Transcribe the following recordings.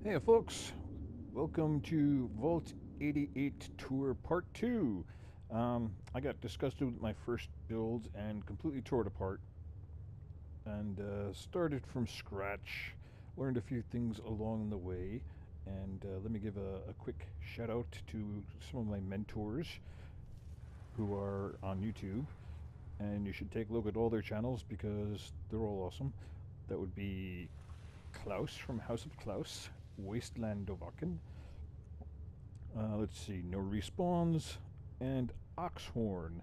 Hey folks, welcome to Vault 88 Tour Part 2. I got disgusted with my first build and completely tore it apart and started from scratch, learned a few things along the way, and let me give a quick shout out to some of my mentors who are on YouTube, and you should take a look at all their channels because they're all awesome. That would be Klaus from HausOfKlaus, Wasteland Dovakhiin, let's see, No Respawns, and Oxhorn.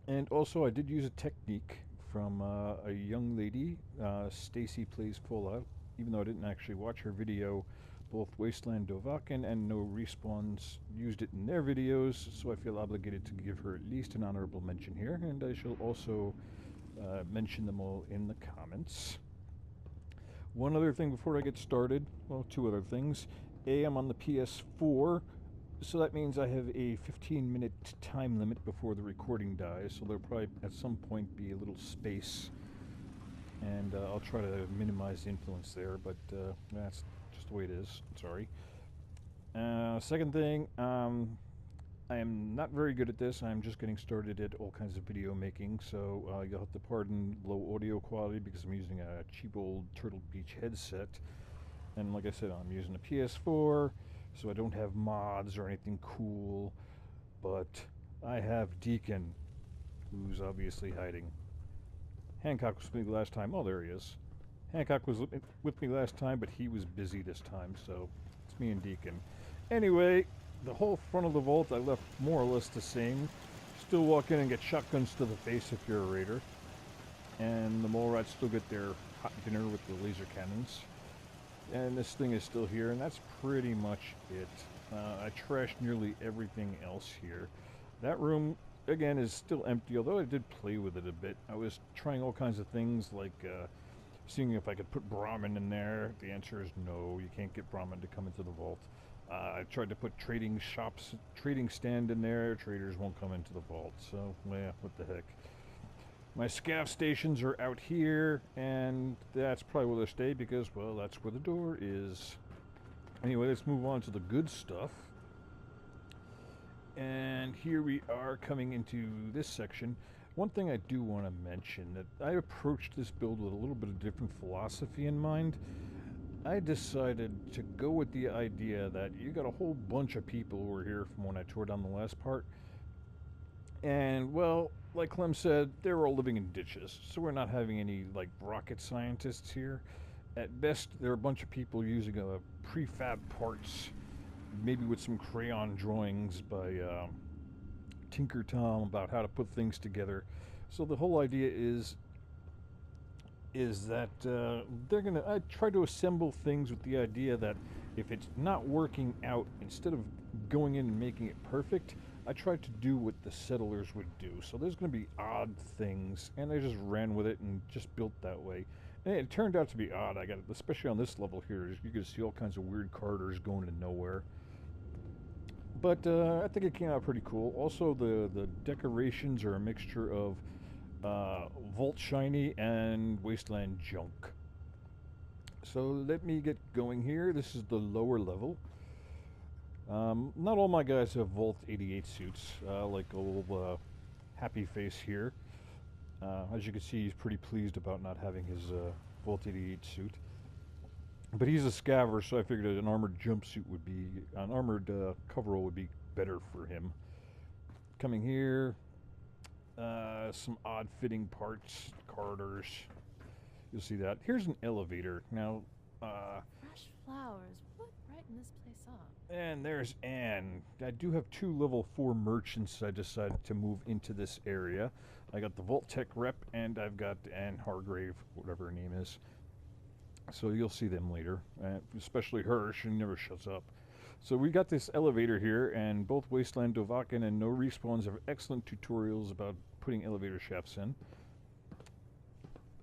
And also, I did use a technique from a young lady, StacyPlaysFallout, even though I didn't actually watch her video. Both Wasteland Dovakhiin and No Respawns used it in their videos, so I feel obligated to give her at least an honorable mention here, and I shall also mention them all in the comments. One other thing before I get started, well, two other things. A, I'm on the PS4, so that means I have a 15-minute time limit before the recording dies, so there'll probably at some point be a little space, and I'll try to minimize the influence there, but that's just the way it is. Sorry. Second thing, I am not very good at this. I'm just getting started at all kinds of video making, so you'll have to pardon low audio quality because I'm using a cheap old Turtle Beach headset. And like I said, I'm using a PS4, so I don't have mods or anything cool, but I have Deacon, who's obviously hiding. Hancock was with me last time. Oh, there he is. Hancock was with me last time, but he was busy this time, so it's me and Deacon. Anyway, the whole front of the vault I left more or less the same. Still walk in and get shotguns to the face if you're a raider. And the mole rats still get their hot dinner with the laser cannons. And this thing is still here, and that's pretty much it. I trashed nearly everything else here. That room, again, is still empty, although I did play with it a bit. I was trying all kinds of things, like seeing if I could put Brahmin in there. The answer is no, you can't get Brahmin to come into the vault. I tried to put trading stand in there. Traders won't come into the vault, so, yeah, what the heck. My scav stations are out here, and that's probably where they'll stay because, well, that's where the door is. Anyway, let's move on to the good stuff. And here we are coming into this section. One thing I do want to mention, that I approached this build with a little bit of different philosophy in mind. I decided to go with the idea that you got a whole bunch of people who were here from when I tore down the last part. And, well, like Clem said, they were all living in ditches, so we're not having any, like, rocket scientists here. At best, there are a bunch of people using prefab parts, maybe with some crayon drawings by Tinker Tom about how to put things together. So the whole idea is that I try to assemble things with the idea that if it's not working out, instead of going in and making it perfect, I try to do what the settlers would do. So there's going to be odd things, and I just ran with it and just built that way. And it turned out to be odd. I got it, especially on this level here. You can see all kinds of weird corridors going to nowhere. But I think it came out pretty cool. Also, the decorations are a mixture of Vault Shiny and Wasteland Junk. So let me get going here. This is the lower level. Not all my guys have Vault 88 suits, like old Happy Face here. As you can see, he's pretty pleased about not having his Vault 88 suit. But he's a scaver, so I figured an armored jumpsuit would be, an armored coverall would be better for him. Coming here, some odd fitting parts, corridors. You'll see that. Here's an elevator. Now, fresh flowers. What brighten this place up? And there's Anne. I do have two level 4 merchants I decided to move into this area. I got the Vault Tech rep, and I've got Anne Hargrave, whatever her name is. So you'll see them later, especially her. She never shuts up. So we got this elevator here, and both Wasteland Dovakhiin and No Respawns have excellent tutorials about putting elevator shafts in.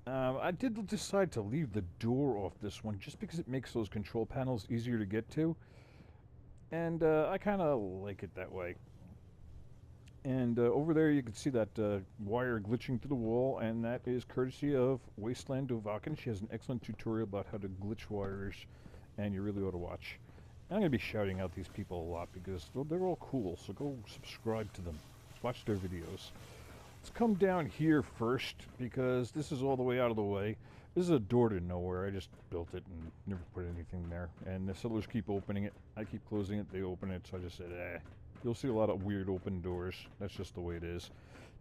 I did decide to leave the door off this one just because it makes those control panels easier to get to. And I kind of like it that way. And over there you can see that wire glitching through the wall, and that is courtesy of Wasteland Dovakhiin. She has an excellent tutorial about how to glitch wires and you really ought to watch. I'm going to be shouting out these people a lot because they're all cool, so go subscribe to them. Watch their videos. Let's come down here first because this is all the way out of the way. This is a door to nowhere. I just built it and never put anything there. And the settlers keep opening it. I keep closing it. They open it, so I just said, eh. You'll see a lot of weird open doors. That's just the way it is.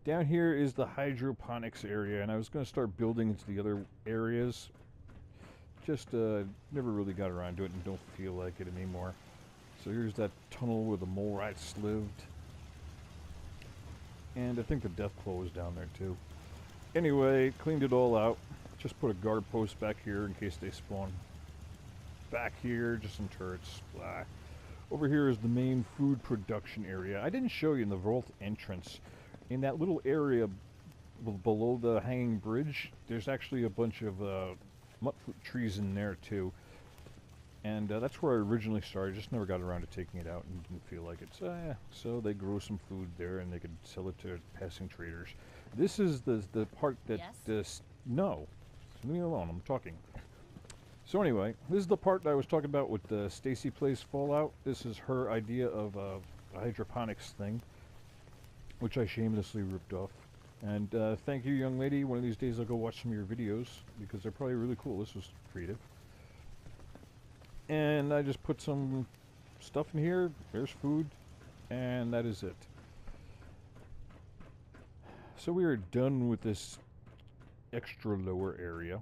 Down here is the hydroponics area, and I was going to start building into the other areas. Just never really got around to it and don't feel like it anymore. So here's that tunnel where the mole rats lived. And I think the death claw was down there too. Anyway, cleaned it all out. Just put a guard post back here in case they spawn. Back here, just some turrets. Blah. Over here is the main food production area. I didn't show you in the vault entrance. In that little area below the hanging bridge, there's actually a bunch of mutfruit trees in there too. And that's where I originally started. Just never got around to taking it out and didn't feel like it. So they grow some food there and they could sell it to passing traders. This is the part that no. Leave me alone, I'm talking. So anyway, this is the part that I was talking about with StacyPlaysFallout. This is her idea of a hydroponics thing, which I shamelessly ripped off. And thank you, young lady. One of these days I'll go watch some of your videos because they're probably really cool. This was creative. And I just put some stuff in here. There's food. And that is it. So we are done with this extra lower area.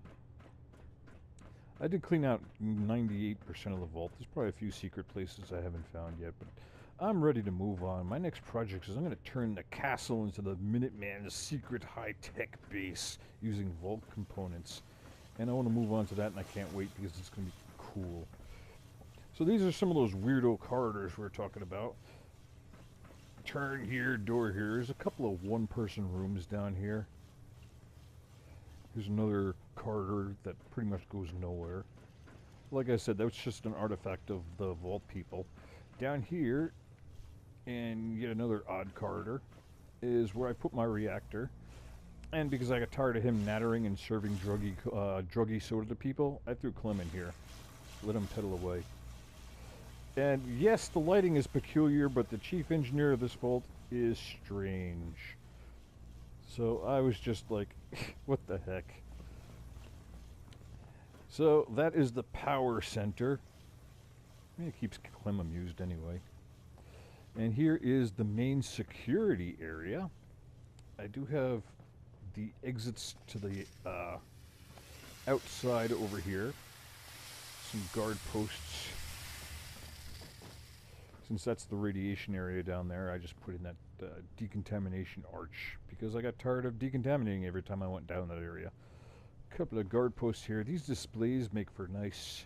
I did clean out 98% of the vault. There's probably a few secret places I haven't found yet, but I'm ready to move on. My next project is I'm going to turn the castle into the Minuteman's secret high-tech base using vault components. And I want to move on to that, and I can't wait because it's going to be cool. So these are some of those weirdo corridors we were talking about. Turn here, door here. There's a couple of one-person rooms down here. Here's another corridor that pretty much goes nowhere. Like I said, that's just an artifact of the vault people. Down here, and yet another odd corridor, is where I put my reactor. And because I got tired of him nattering and serving druggy soda to people, I threw Clem in here. Let him pedal away. And yes, the lighting is peculiar, but the chief engineer of this vault is strange. So I was just like, what the heck? So that is the power center. I mean, it keeps Clem amused anyway. And here is the main security area. I do have the exits to the outside over here. Some guard posts. Since that's the radiation area down there, I just put in that decontamination arch because I got tired of decontaminating every time I went down that area. A couple of guard posts here. These displays make for nice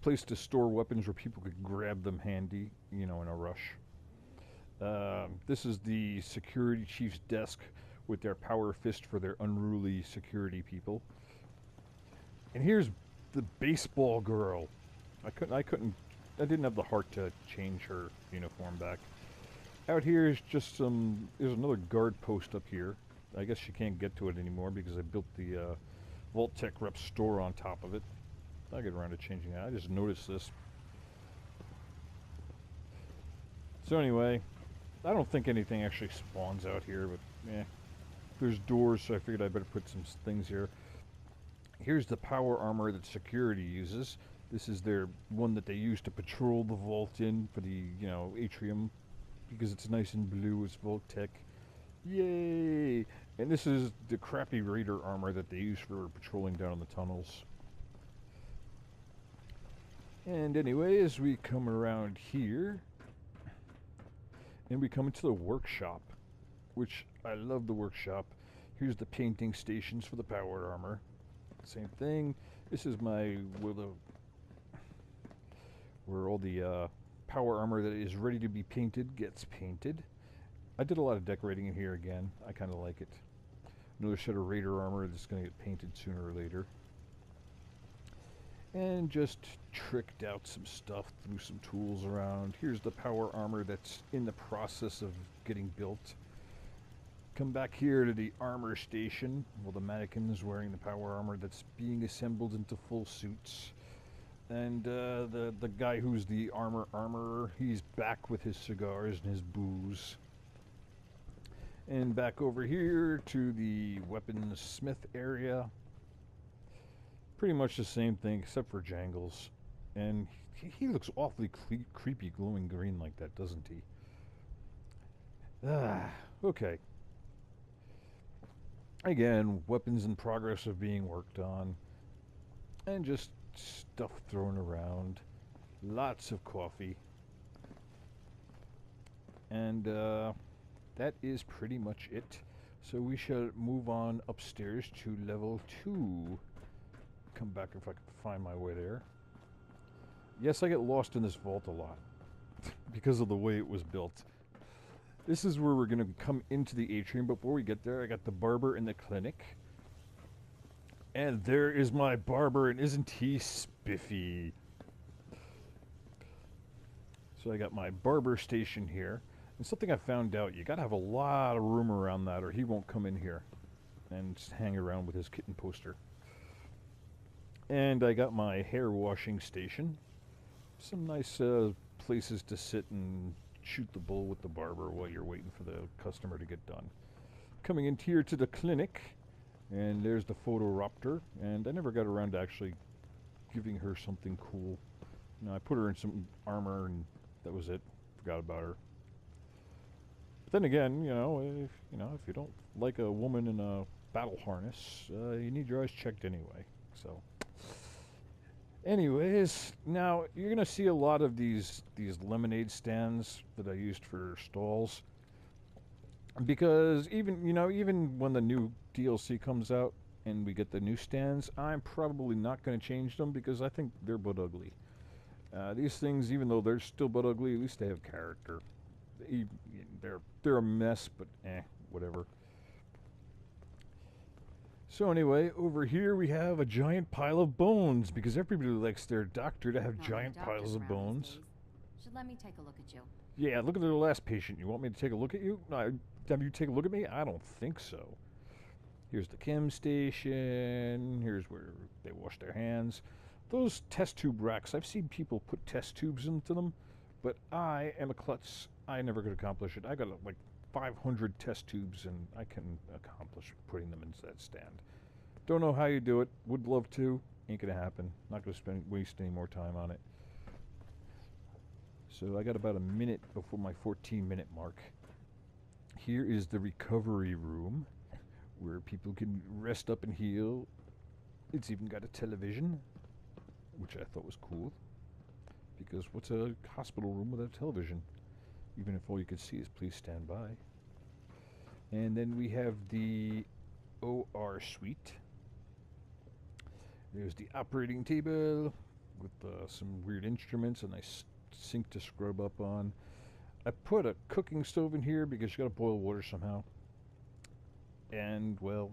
place to store weapons where people could grab them handy, you know, in a rush. This is the security chief's desk with their power fist for their unruly security people. And here's the baseball girl. I didn't have the heart to change her uniform back. Out here is just there's another guard post up here. I guess she can't get to it anymore because I built the Vault Tech Rep store on top of it. I'll get around to changing that. I just noticed this. So anyway, I don't think anything actually spawns out here, but there's doors, so I figured I better put some things here. Here's the power armor that security uses. This is their one that they use to patrol the vault in for the, atrium, because it's nice and blue. It's Vault Tech. Yay! And this is the crappy raider armor that they use for patrolling down the tunnels. And anyway, as we come around here, and we come into the workshop, which I love the workshop. Here's the painting stations for the power armor. Same thing. This is where all the power armor that is ready to be painted gets painted. I did a lot of decorating in here again. I kind of like it. Another set of raider armor that's going to get painted sooner or later. And just tricked out some stuff, threw some tools around. Here's the power armor that's in the process of getting built. Come back here to the armor station. Well, the mannequins wearing the power armor that's being assembled into full suits. And the guy who's the armorer, he's back with his cigars and his booze. And back over here to the weaponsmith area. Pretty much the same thing, except for Jangles. And he looks awfully creepy glowing green like that, doesn't he? Okay. Again, weapons in progress of being worked on. And just stuff thrown around. Lots of coffee. And that is pretty much it. So we shall move on upstairs to level 2. Come back if I can find my way there. Yes, I get lost in this vault a lot. Because of the way it was built. This is where we're going to come into the atrium. Before we get there, I got the barber in the clinic. And there is my barber, and isn't he spiffy? So I got my barber station here. And something I found out, you got to have a lot of room around that or he won't come in here and just hang around with his kitten poster. And I got my hair washing station. Some nice places to sit and shoot the bull with the barber while you're waiting for the customer to get done. Coming in here to the clinic, and there's the Photoraptor, and I never got around to actually giving her something cool. You know, I put her in some armor and that was it. Forgot about her. But then again, you know, if you don't like a woman in a battle harness, you need your eyes checked anyway. So, anyways, now you're gonna see a lot of these lemonade stands that I used for stalls, because even when the new DLC comes out and we get the new stands, I'm probably not going to change them because I think they're butt ugly. These things, even though they're still butt ugly, at least they have character. They're a mess, but whatever. So anyway, over here we have a giant pile of bones, because everybody likes their doctor to have giant piles of bones. Should let me take a look at you. Yeah, look at the last patient. You want me to take a look at you? Have you take a look at me? I don't think so. Here's the chem station. Here's where they wash their hands. Those test tube racks, I've seen people put test tubes into them, but I am a klutz. I never could accomplish it. I got like 500 test tubes, and I can accomplish putting them into that stand. Don't know how you do it. Would love to. Ain't gonna happen. Not gonna waste any more time on it. So I got about a minute before my 14-minute mark. Here is the recovery room, where people can rest up and heal. It's even got a television, which I thought was cool. Because what's a hospital room without a television? Even if all you can see is please stand by. And then we have the OR suite. There's the operating table with some weird instruments, a nice sink to scrub up on. I put a cooking stove in here because you gotta boil water somehow. And, well,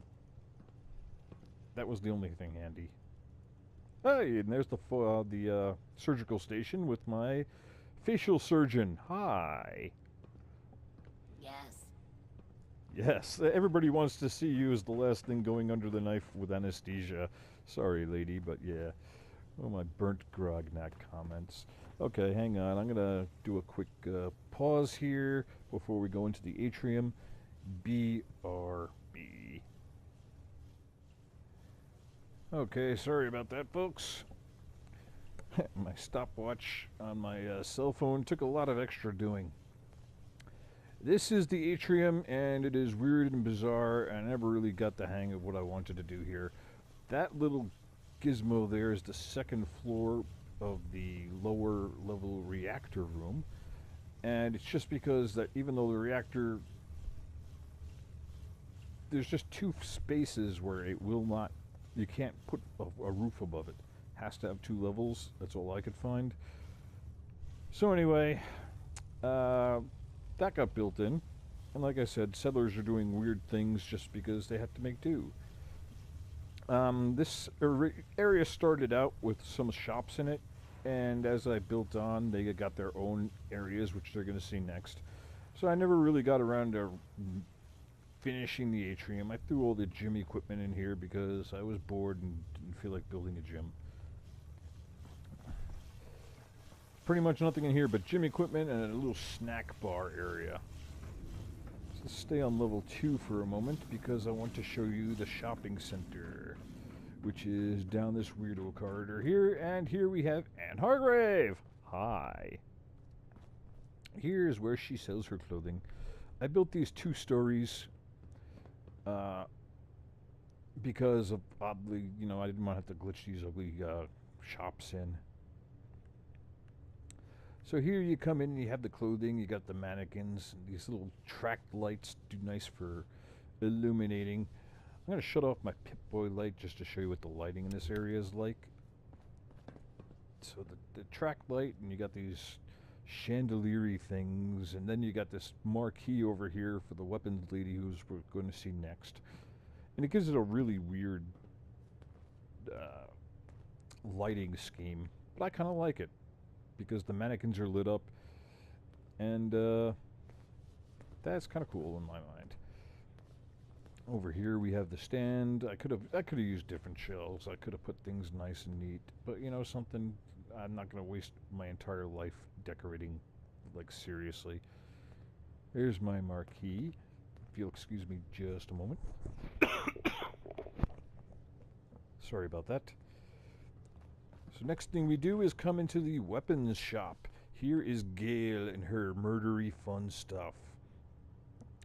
that was the only thing handy. Hey, and there's the surgical station with my facial surgeon. Hi. Yes. Yes, everybody wants to see you as the last thing going under the knife with anesthesia. Sorry, lady, but yeah. Oh, my burnt grognak comments. Okay, hang on. I'm going to do a quick pause here before we go into the atrium. BRB. Okay, sorry about that, folks. My stopwatch on my cell phone took a lot of extra doing. This is the atrium, and it is weird and bizarre, and I never really got the hang of what I wanted to do here. That little gizmo there is the second floor of the lower level reactor room, and it's just because that even though the reactor, there's just two spaces where it will not, you can't put a roof above it. Has to have 2 levels. That's all I could find. So anyway, that got built in, and like I said, settlers are doing weird things just because they have to make do. This area started out with some shops in it, and as I built on, they got their own areas, which they're going to see next. So I never really got around to finishing the atrium. I threw all the gym equipment in here because I was bored and didn't feel like building a gym. Pretty much nothing in here but gym equipment and a little snack bar area. So stay on level 2 for a moment because I want to show you the shopping center, which is down this weirdo corridor here. And here we have Anne Hargrave. Hi. Here's where she sells her clothing. I built these 2 stories because of, oddly, you know, I didn't want to have to glitch these ugly shops in. So here you come in and you have the clothing, you got the mannequins, and these little tracked lights do nice for illuminating. I'm going to shut off my Pip-Boy light just to show you what the lighting in this area is like. So the track light, and you got these chandelier things, and then you got this marquee over here for the weapons lady who's we're going to see next. And it gives it a really weird lighting scheme, but I kind of like it because the mannequins are lit up, and that's kind of cool in my mind. Over here we have the stand. I could have used different shelves. I could have put things nice and neat, but you know something, I'm not going to waste my entire life decorating, like, seriously. There's my marquee. If you'll excuse me just a moment. Sorry about that. So next thing we do is come into the weapons shop. Here is Gale and her murdery fun stuff.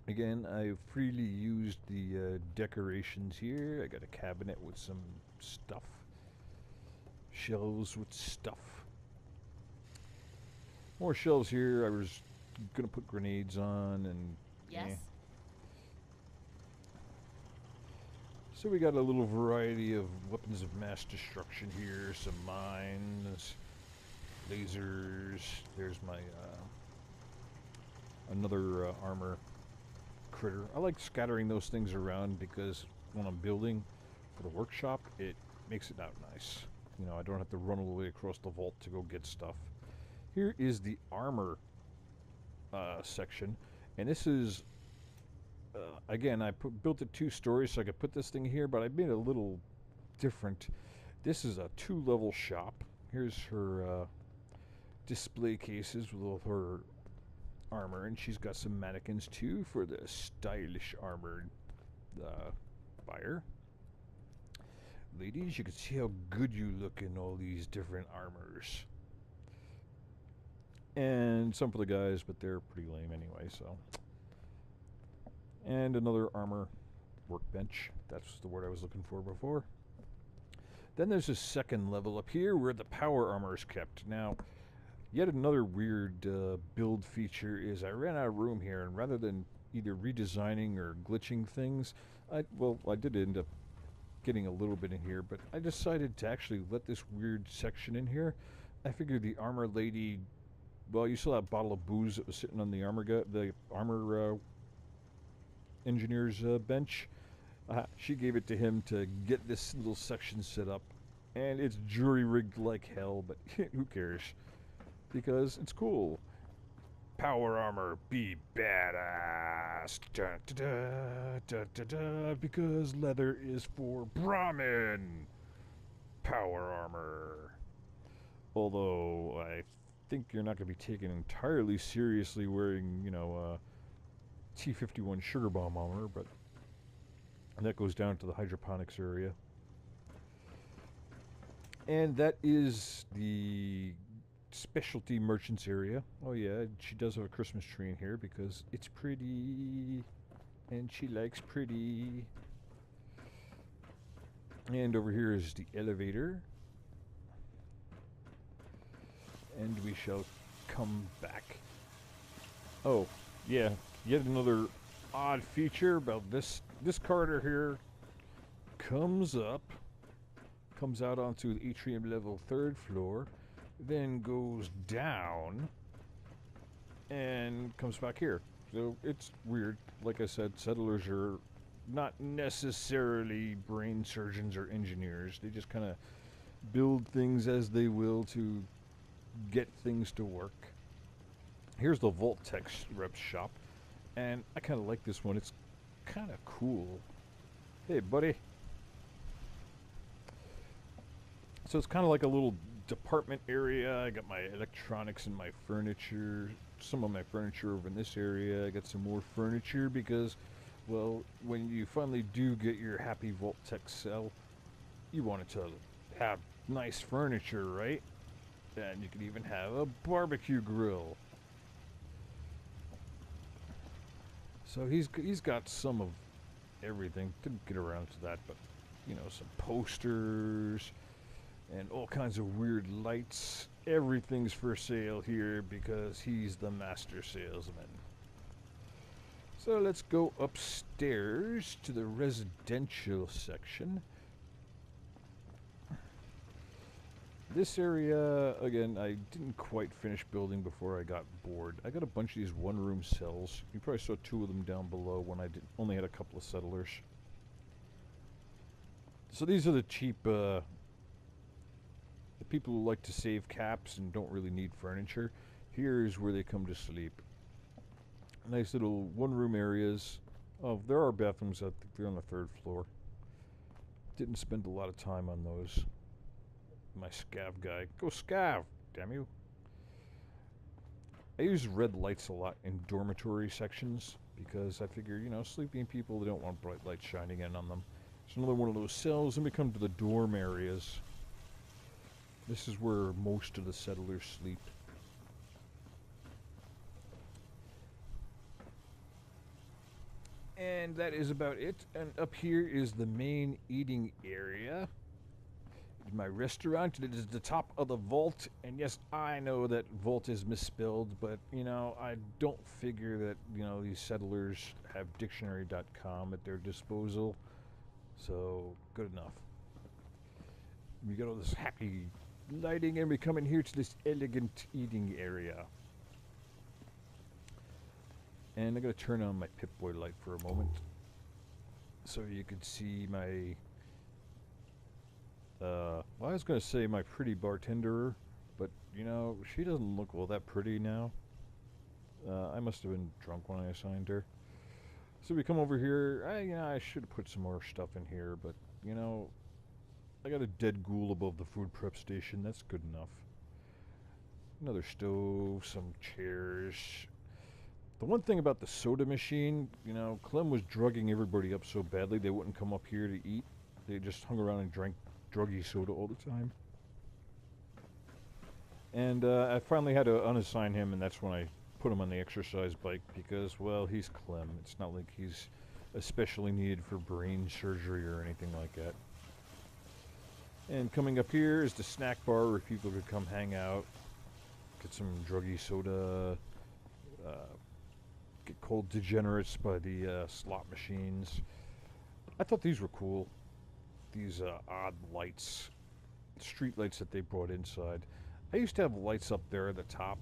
Again, I freely used the decorations here. I got a cabinet with some stuff. Shelves with stuff. More shelves here. I was going to put grenades on and... Yes? eh. So we got a little variety of weapons of mass destruction here. Some mines, lasers. There's my another armor critter. I like scattering those things around because when I'm building for the workshop, it makes it out nice. You know, I don't have to run all the way across the vault to go get stuff. Here is the armor section, and this is again, I built it 2 stories so I could put this thing here, but I made it a little different. This is a 2-level shop. Here's her display cases with all her armor, and she's got some mannequins too for the stylish armored buyer. Ladies, you can see how good you look in all these different armors. And some for the guys, but they're pretty lame anyway, so. And another armor workbench. That's the word I was looking for before. Then there's a second level up here where the power armor is kept. Now, yet another weird build feature is I ran out of room here, and rather than either redesigning or glitching things, I did end up getting a little bit in here, but I decided to actually let this weird section in here. I figured the armor lady, well, you saw that bottle of booze that was sitting on the armor engineer's bench. She gave it to him to get this little section set up, and it's jury rigged like hell, but who cares, because it's cool. Power armor, be badass, da, da, da, da, da, da, because leather is for Brahmin. Power armor. Although I think you're not going to be taken entirely seriously wearing, you know, T-51 sugar bomb armor, but that goes down to the hydroponics area. And that is the specialty merchants area. Oh yeah, she does have a Christmas tree in here because it's pretty, and she likes pretty. And over here is the elevator. And we shall come back. Oh, yeah, yet another odd feature about this corridor here comes out onto the atrium level 3rd floor, then goes down and comes back here. So it's weird. Like I said, settlers are not necessarily brain surgeons or engineers. They just kind of build things as they will to get things to work. Here's the Vault Tech rep shop, and I kind of like this one. It's kind of cool. Hey, buddy. So it's kind of like a little department area. I got my electronics and my furniture. Some of my furniture over in this area. I got some more furniture because, well, when you finally do get your happy Vault-Tec cell, you want it to have nice furniture, right? And you can even have a barbecue grill. So he's got some of everything. Didn't get around to that, but you know, some posters and all kinds of weird lights. Everything's for sale here because he's the master salesman. So let's go upstairs to the residential section. This area, again, I didn't quite finish building before I got bored. I got a bunch of these one-room cells. You probably saw 2 of them down below when I only had a couple of settlers. So these are the cheap, the people who like to save caps and don't really need furniture. Here's where they come to sleep. Nice little one-room areas. Oh, there are bathrooms. I think they're on the 3rd floor. Didn't spend a lot of time on those. My scav guy. Go scav, damn you. I use red lights a lot in dormitory sections because I figure, you know, sleeping people, they don't want bright lights shining in on them. It's another one of those cells, and we come to the dorm areas. This is where most of the settlers sleep. And that is about it. And up here is the main eating area. My restaurant. It is the top of the vault, and yes, I know that vault is misspelled, but you know, I don't figure that, you know, these settlers have dictionary.com at their disposal, so good enough. We got all this happy lighting, and we come in here to this elegant eating area. And I'm gonna turn on my Pip-Boy light for a moment so you can see my well, I was going to say my pretty bartender, but, you know, she doesn't look all that pretty now. I must have been drunk when I assigned her. So we come over here. You know, I should have put some more stuff in here, but, you know, I got a dead ghoul above the food prep station. That's good enough. Another stove, some chairs. The one thing about the soda machine, you know, Clem was drugging everybody up so badly they wouldn't come up here to eat. They just hung around and drank druggy soda all the time. And I finally had to unassign him, and that's when I put him on the exercise bike because, well, he's Clem. It's not like he's especially needed for brain surgery or anything like that. And coming up here is the snack bar where people could come hang out, get some druggy soda, get cold degenerates by the slot machines. I thought these were cool. These odd lights, street lights that they brought inside. I used to have lights up there at the top,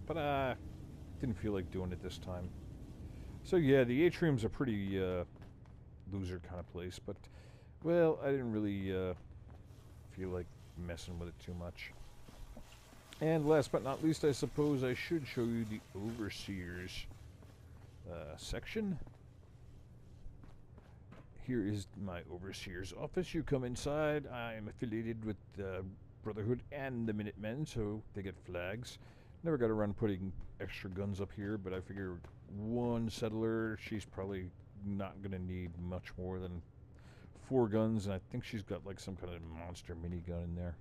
but didn't feel like doing it this time. So yeah, the atrium's a pretty loser kind of place, but, well, I didn't really feel like messing with it too much. And last but not least, I suppose I should show you the Overseer's section. Here is my Overseer's office. You come inside. I am affiliated with the Brotherhood and the Minutemen, so they get flags. Never got around putting extra guns up here, but I figure one settler, she's probably not going to need much more than 4 guns, and I think she's got like some kind of monster minigun in there.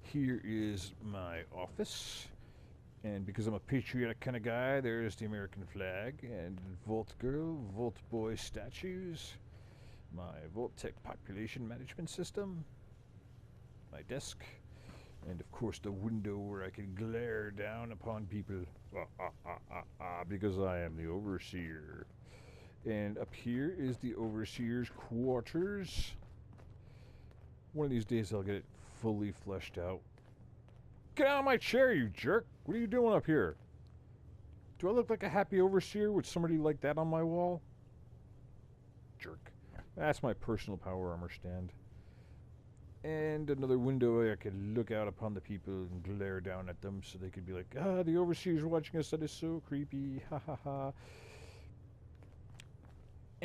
Here is my office. And because I'm a patriotic kind of guy, there's the American flag and Vault Girl, Vault Boy statues, my Vault-Tec population management system, my desk, and of course the window where I can glare down upon people, because I am the Overseer. And up here is the Overseer's quarters. One of these days I'll get it fully fleshed out. Get out of my chair, you jerk! What are you doing up here? Do I look like a happy Overseer with somebody like that on my wall? Jerk. That's my personal power armor stand. And another window I could look out upon the people and glare down at them so they could be like, the Overseer's watching us, that is so creepy, ha ha ha.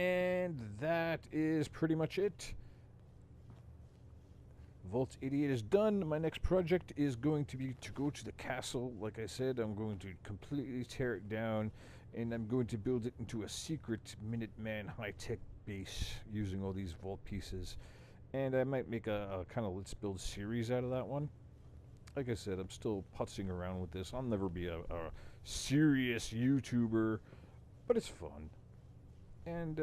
And that is pretty much it. Vault 88 is done. My next project is going to be to go to the castle. Like I said, I'm going to completely tear it down, and I'm going to build it into a secret Minuteman high-tech base using all these vault pieces. And I might make a kind of let's build series out of that one. Like I said, I'm still putzing around with this. I'll never be a serious YouTuber, but it's fun. And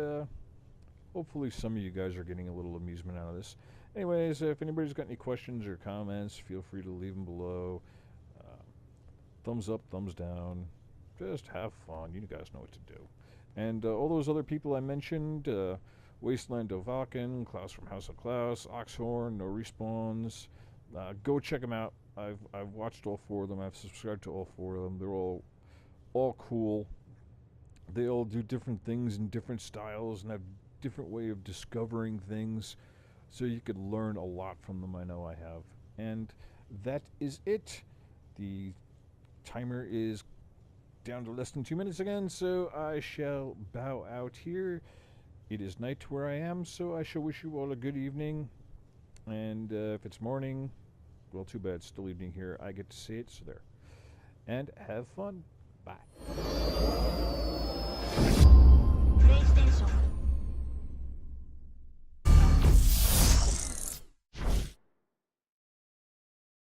hopefully some of you guys are getting a little amusement out of this. Anyways, if anybody's got any questions or comments, feel free to leave them below. Thumbs up, thumbs down. Just have fun. You guys know what to do. And all those other people I mentioned, Wasteland Dovakhiin, Klaus from HausOfKlaus, Oxhorn, norespawns, go check them out. I've watched all 4 of them. I've subscribed to all 4 of them. They're all cool. They all do different things in different styles and have different way of discovering things. So you could learn a lot from them, I know I have. And that is it. The timer is down to less than 2 minutes again, so I shall bow out here. It is night where I am, so I shall wish you all a good evening. And if it's morning, well, too bad, it's still evening here. I get to see it, so there. And have fun. Bye. PlayStation.